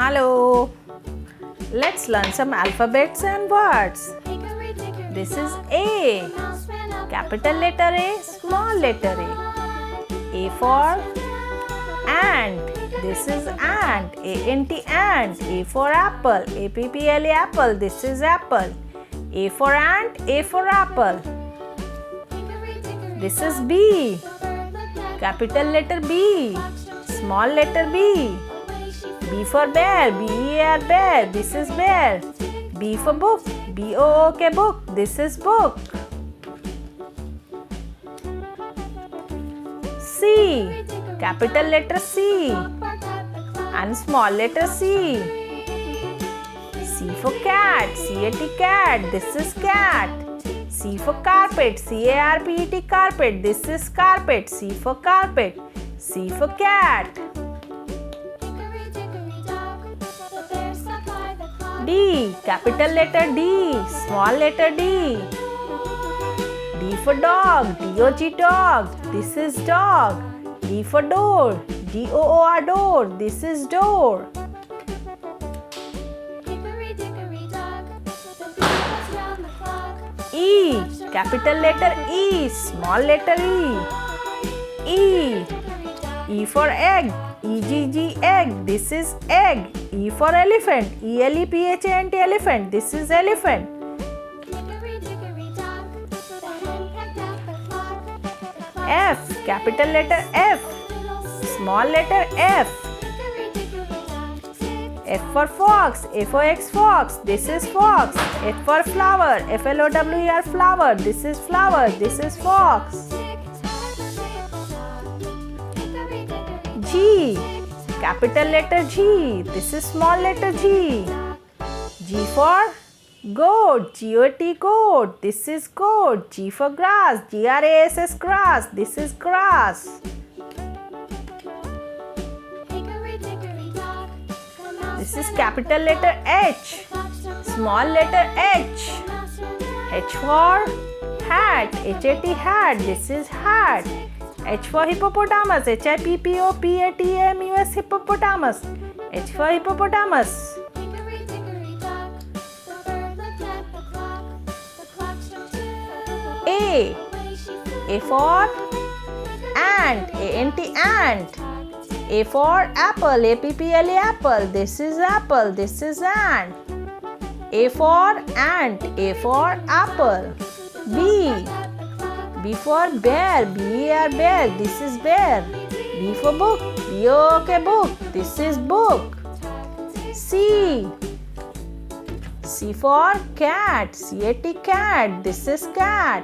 Hello. Let's learn some alphabets and words. This is A. Capital letter A, small letter A. A for ant. This is ant. A-N-T, ant. A for apple. A-P-P-L-E, apple. This is apple. A for ant. A for apple. This is B. Capital letter B. Small letter B. B for bear. B-E-A-R, bear. This is bear. B for book. B-O-O-K, book. This is book. C. Capital letter C. And small letter C. C for cat. C-A-T, cat. This is cat. C for carpet. C-A-R-P-E-T, carpet. This is carpet. C for carpet. C for cat. D. Capital letter D. Small letter D. D for dog. D-O-G, dog. This is dog. D for door. D-O-O-R, door. This is door. E. Capital letter E. Small letter E. E. E for egg. E-G-G, egg. This is egg. E for elephant. E-L-E-P-H-A-N-T, elephant. This is elephant. F. Capital letter F. Small letter F. F for fox. F-O-X, fox. This is fox. F for flower. F-L-O-W-E-R, flower. This is flower. This is fox. G. Capital letter G. This is small letter G. G for goat. G-O-T, goat. This is goat. G for grass. G-R-A-S-S, grass. This is grass. This is capital letter H. Small letter H. H for hat. H-A-T, hat. This is hat. H for hippopotamus. H-I-P-P-O-P-A-T-A-M-U-S, hippopotamus. H for hippopotamus. A. A for ant. A-N-T, ant. A for apple. A-P-P-L-E, apple. This is apple. This is ant. A for ant. A for apple. B. B for bear. B-E-A-R, bear. This is bear. B for book. B-O-O-K, book. This is book. C. C for cat. C-A-T, cat. This is cat.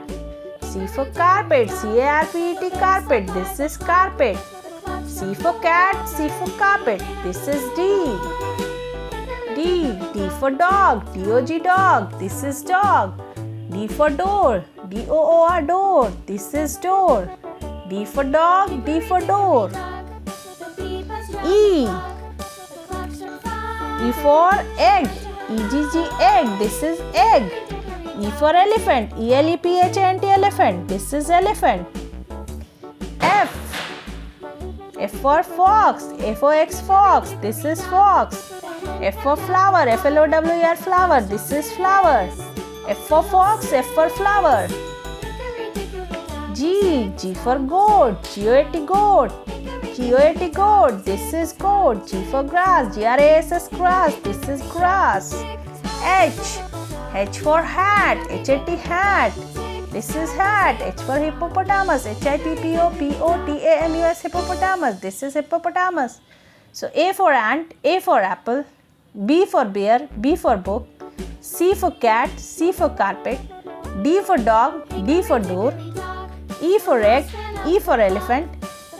C for carpet. C-A-R-P-E-T, carpet. This is carpet. C for cat. C for carpet. This is D. D. D for dog. D-O-G, dog. This is dog. D for door. D-O-O-R, door. This is door. D for dog. D for door. E. E for egg. E-G-G, egg. This is egg. E for elephant. E-L-E-P-H-A-N-T, elephant. This is elephant. F. F for fox. F-O-X, fox. This is fox. F for flower. F-L-O-W-E-R, flower. This is flower. F for fox. F for flower. G. G for goat. G-O-A-T, goat. G-O-A-T, goat. This is goat. G for grass. G-R-A-S-S, grass. This is grass. H. H for hat. H-A-T, hat. This is hat. H for hippopotamus. H-I-P-P-O-P-O-T-A-M-U-S, hippopotamus. This is hippopotamus. So A for ant. A for apple. B for bear. B for book. C for cat. C for carpet. D for dog. D for door. E for egg. E for elephant.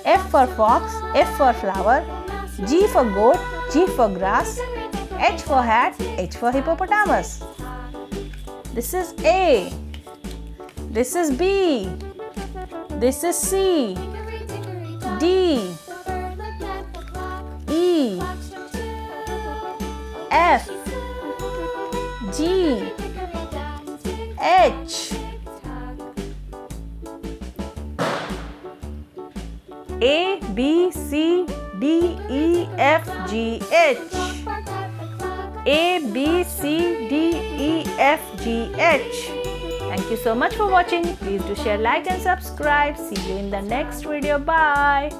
F for fox. F for flower. G for goat. G for grass. H for hat. H for hippopotamus. This is A. This is B. This is C. D. E. F. G. H. A, B, C, D, E, F, G, H. A, B, C, D, E, F, G, H. Thank you so much for watching. Please do share, like and subscribe. See you in the next video. Bye.